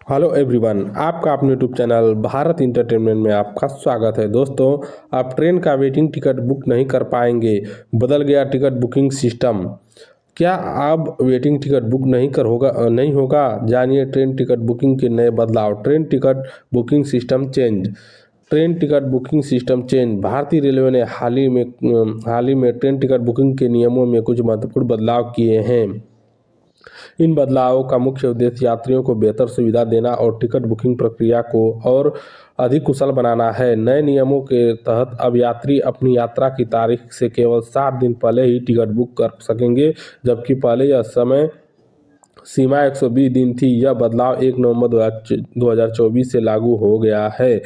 Hello everyone, आपका अपने YouTube channel Bharat entertainment में आपका स्वागत है। दोस्तों, आप ट्रेन का वेटिंग टिकट बुक नहीं कर पाएंगे। बदल गया टिकट बुकिंग सिस्टम। क्या अब वेटिंग टिकट बुक नहीं होगा? जानिए ट्रेन टिकट बुकिंग के नए बदलाव। Train ticket booking system change. Train ticket booking system change. भारतीय रेलवे ने हाल ही में ट्रेन टिकट बुकिंग के नियमों में कुछ महत्वपूर्ण बदलाव किए हैं। इन बदलावों का मुख्य उद्देश्य यात्रियों को बेहतर सुविधा देना और टिकट बुकिंग प्रक्रिया को और अधिक कुशल बनाना है। नए नियमों के तहत अब यात्री अपनी यात्रा की तारीख से केवल 60 दिन पहले ही टिकट बुक कर सकेंगे, जबकि पहले यह समय सीमा 120 दिन थी। यह बदलाव 1 नवंबर 2024 से लागू हो गया है।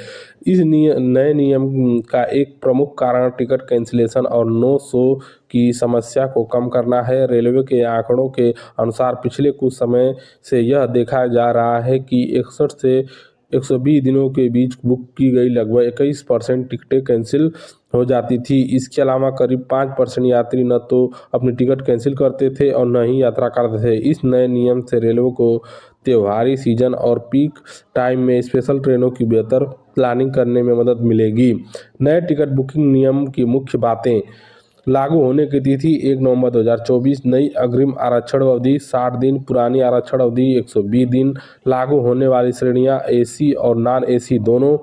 इस नए नियम का एक प्रमुख कारण टिकट कैंसिलेशन और नो शो की समस्या को कम करना है। रेलवे के आंकड़ों के अनुसार पिछले कुछ समय से यह देखा जा रहा है कि 61 से 120 दिनों के बीच बुक की गई लगभग 21% टिकटें कैंसिल हो जाती थी। इसके अलावा करीब 5% यात्री न तो अपनी टिकट कैंसिल करते थे और न ही यात्रा करते थे। इस नए नियम से रेलवे को त्योहारी सीजन और पीक टाइम में स्पेशल ट्रेनों की बेहतर प्लानिंग करने में मदद मिलेगी। नए टिकट बुकिंग नियम की मुख्य बातें। लागू होने की तिथि 1 नवंबर 2024। नई अग्रिम आरक्षण अवधि 60 दिन, पुरानी आरक्षण अवधि 120 दिन। लागू होने वाली श्रेणियां एसी और नॉन एसी दोनों।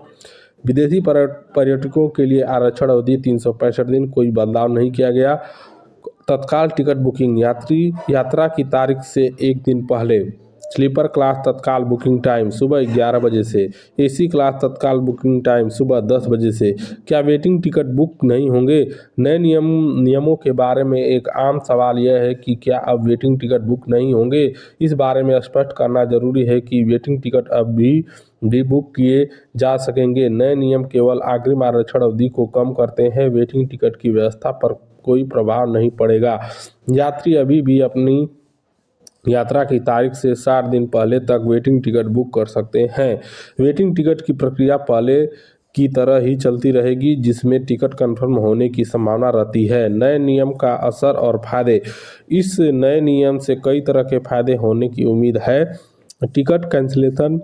विदेशी पर्यटकों के लिए आरक्षण अवधि 365 दिन, कोई बदलाव नहीं किया गया। तत्काल टिकट बुकिंग। यात्रा की तारीख से एक दिन पहले। स्लीपर क्लास तत्काल बुकिंग टाइम सुबह 11 बजे से। एसी क्लास तत्काल बुकिंग टाइम सुबह 10 बजे से। क्या वेटिंग टिकट बुक नहीं होंगे? नए नियमों के बारे में एक आम सवाल यह है कि क्या अब वेटिंग टिकट बुक नहीं होंगे? इस बारे में स्पष्ट करना जरूरी है कि वेटिंग टिकट अब भी बुक किए जा सकेंगे। नए नियम केवल अग्रिम आरक्षण अवधि को कम करते हैं। वेटिंग टिकट की व्यवस्था पर कोई प्रभाव नहीं पड़ेगा। यात्री अभी भी अपनी यात्रा की तारीख से 60 दिन पहले तक वेटिंग टिकट बुक कर सकते हैं। वेटिंग टिकट की प्रक्रिया पहले की तरह ही चलती रहेगी, जिसमें टिकट कंफर्म होने की संभावना रहती है। नए नियम का असर और फायदे। इस नए नियम से कई तरह के फायदे होने की उम्मीद है। टिकट कैंसिलेशन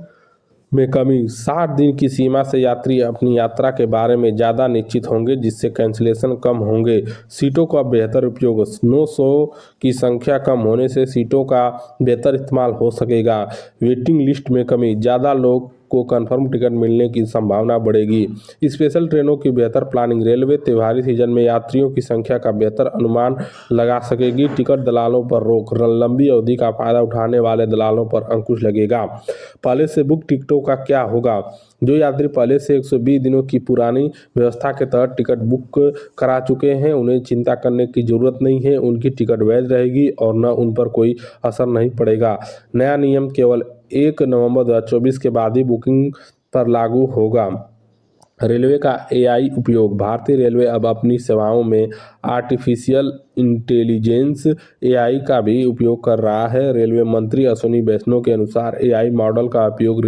में कमी। 60 दिन की सीमा से यात्री अपनी यात्रा के बारे में ज़्यादा निश्चित होंगे, जिससे कैंसिलेशन कम होंगे। सीटों का बेहतर उपयोग। नो शो की संख्या कम होने से सीटों का बेहतर इस्तेमाल हो सकेगा। वेटिंग लिस्ट में कमी। ज़्यादा लोग को कंफर्म टिकट मिलने की संभावना बढ़ेगी। स्पेशल ट्रेनों की बेहतर प्लानिंग। रेलवे त्योहारी सीजन में यात्रियों की संख्या का बेहतर अनुमान लगा सकेगी। टिकट दलालों पर रोक। लंबी अवधि का फायदा उठाने वाले दलालों पर अंकुश लगेगा। पहले से बुक टिकटों का क्या होगा? जो यात्री पहले से 120 दिनों की पुरानी व्यवस्था के तहत टिकट बुक करा चुके हैं, उन्हें चिंता करने की जरूरत नहीं है। उनकी टिकट वैध रहेगी और न उन पर कोई असर नहीं पड़ेगा। नया नियम केवल 1 नवंबर 2024 के बाद ही बुकिंग पर लागू होगा। रेलवे का एआई उपयोग। भारतीय रेलवे अब अपनी सेवाओं में आर्टिफिशियल इंटेलिजेंस एआई का भी उपयोग कर रहा है। रेलवे मंत्री अश्विनी वैष्णव के अनुसार एआई मॉडल का उपयोग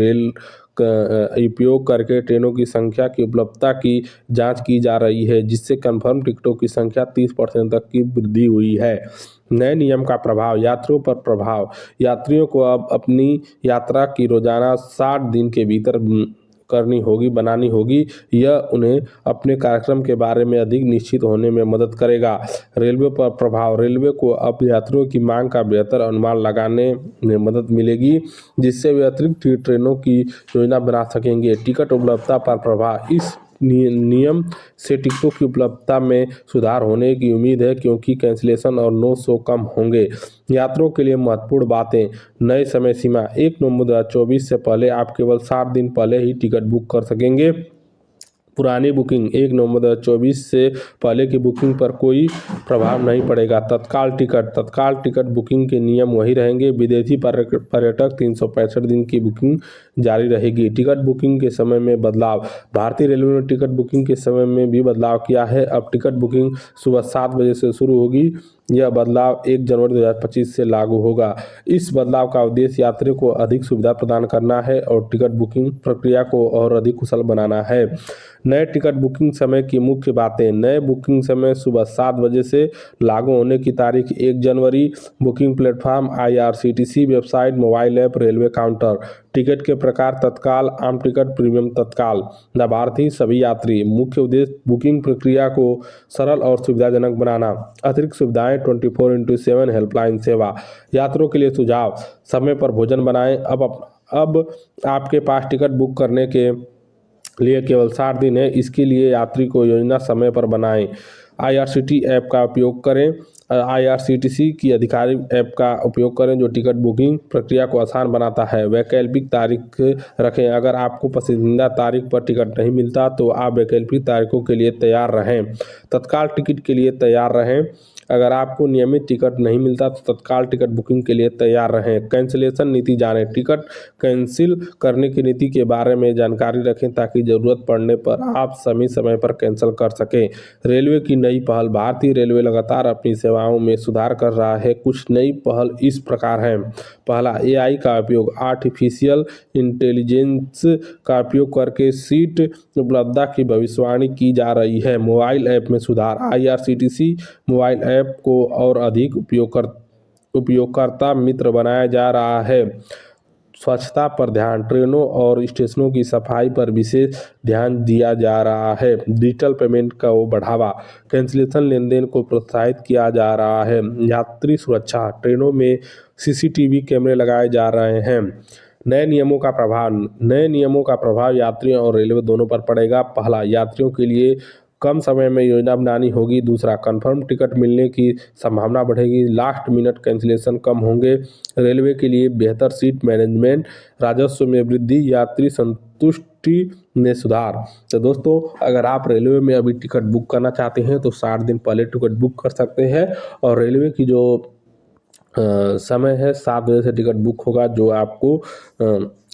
करके ट्रेनों की संख्या की उपलब्धता की जांच की जा रही है, जिससे कंफर्म टिकटों की संख्या 30% तक की वृद्धि हुई है। नए नियम का प्रभाव। यात्रियों पर प्रभाव। यात्रियों को अब अपनी यात्रा की रोजाना 60 दिन के भीतर बनानी होगी। यह उन्हें अपने कार्यक्रम के बारे में अधिक निश्चित होने में मदद करेगा। रेलवे पर प्रभाव। रेलवे को अब यात्रियों की मांग का बेहतर अनुमान लगाने में मदद मिलेगी, जिससे वे अतिरिक्त ट्रेनों की योजना बना सकेंगे। टिकट उपलब्धता पर प्रभाव। इस नियम से टिकटों की उपलब्धता में सुधार होने की उम्मीद है, क्योंकि कैंसिलेशन और नो शो कम होंगे। यात्रियों के लिए महत्वपूर्ण बातें। नए समय सीमा। 1 नवंबर 2024 से पहले आप केवल 60 दिन पहले ही टिकट बुक कर सकेंगे। पुरानी बुकिंग। 1 नवंबर 2024 से पहले की बुकिंग पर कोई प्रभाव नहीं पड़ेगा। तत्काल टिकट बुकिंग के नियम वही रहेंगे। विदेशी पर्यटक 365 दिन की बुकिंग जारी रहेगी। टिकट बुकिंग के समय में बदलाव। भारतीय रेलवे ने टिकट बुकिंग के समय में भी बदलाव किया है। अब टिकट बुकिंग सुबह 7 बजे से शुरू होगी। यह बदलाव 1 जनवरी 2025 से लागू होगा। इस बदलाव का उद्देश्य यात्रियों को अधिक सुविधा प्रदान करना है और टिकट बुकिंग प्रक्रिया को और अधिक कुशल बनाना है। नए टिकट बुकिंग समय की मुख्य बातें। नए बुकिंग समय सुबह 7 बजे से। लागू होने की तारीख 1 जनवरी। Booking platform IRCTC website, mobile app, railway counter. Ticket के प्रकार तत्काल, आम टिकट, प्रीमियम तत्काल। लाभार्थी सभी यात्री। मुख्य उद्देश्य बुकिंग प्रक्रिया को सरल और सुविधाजनक बनाना। अतिरिक्त सुविधाएं 24/7 हेल्पलाइन सेवा। यात्रियों के लिए सुझाव, समय पर भोजन बनाएं। अब आपके पास टिकट बुक करने के लिए केवल 60 दिन है। इसके लिए यात्री को योजना समय पर बनाएं। IRCTC ऐप का उपयोग करें। IRCTC की आधिकारिक ऐप का उपयोग करें जो टिकट बुकिंग प्रक्रिया को आसान बनाता है। वैकल्पिक तारीख रखें। अगर आपको पसंदीदा तारीख पर टिकट नहीं मिलता तो आप वैकल्पिक तारीखों के लिए तैयार रहें। तत्काल टिकट के लिए तैयार रहें। अगर आपको नियमित टिकट नहीं मिलता तो तत्काल टिकट बुकिंग के लिए तैयार रहें। कैंसिलेशन नीति जानें। टिकट कैंसिल करने की नीति के बारे में जानकारी रखें ताकि ज़रूरत पड़ने पर आप समय पर कैंसिल कर सकें। रेलवे की नई पहल। भारतीय रेलवे लगातार अपनी सेवाओं में सुधार कर रहा है। कुछ नई पहल इस प्रकार हैं। पहला, AI का उपयोग। आर्टिफिशियल इंटेलिजेंस का उपयोग करके सीट उपलब्धता की भविष्यवाणी की जा रही है। मोबाइल ऐप में सुधार। IRCTC मोबाइल ऐप को और अधिक उपयोगकर्ता मित्र बनाया जा रहा है। स्वच्छता पर ध्यान। ट्रेनों और स्टेशनों की सफाई पर विशेष ध्यान दिया जा रहा है। डिजिटल पेमेंट का बढ़ावा। कैंसिलेशन लेनदेन को प्रोत्साहित किया जा रहा है। यात्री सुरक्षा। ट्रेनों में CCTV कैमरे लगाए जा रहे हैं। नए नियमों का प्रभाव। नए नियमों का प्रभाव यात्रियों और रेलवे दोनों पर पड़ेगा। पहला, यात्रियों के लिए कम समय में योजना बनानी होगी। दूसरा, कंफर्म टिकट मिलने की संभावना बढ़ेगी। लास्ट मिनट कैंसिलेशन कम होंगे। रेलवे के लिए बेहतर सीट मैनेजमेंट। राजस्व में वृद्धि। यात्री संतुष्टि में सुधार। तो दोस्तों, अगर आप रेलवे में अभी टिकट बुक करना चाहते हैं तो 60 दिन पहले टिकट बुक कर सकते हैं। और रेलवे की जो समय है 7 बजे से टिकट बुक होगा जो आपको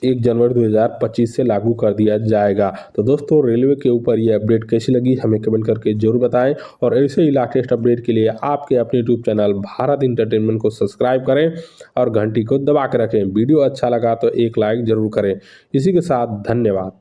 1 जनवरी 2025 से लागू कर दिया जाएगा। तो दोस्तों, रेलवे के ऊपर ये अपडेट कैसी लगी हमें कमेंट करके जरूर बताएं। और ऐसे ही लेटेस्ट अपडेट के लिए आपके अपने यूट्यूब चैनल भारत इंटरटेनमेंट को सब्सक्राइब करें और घंटी को दबा के रखें। वीडियो अच्छा लगा तो एक लाइक जरूर करें। इसी के साथ धन्यवाद।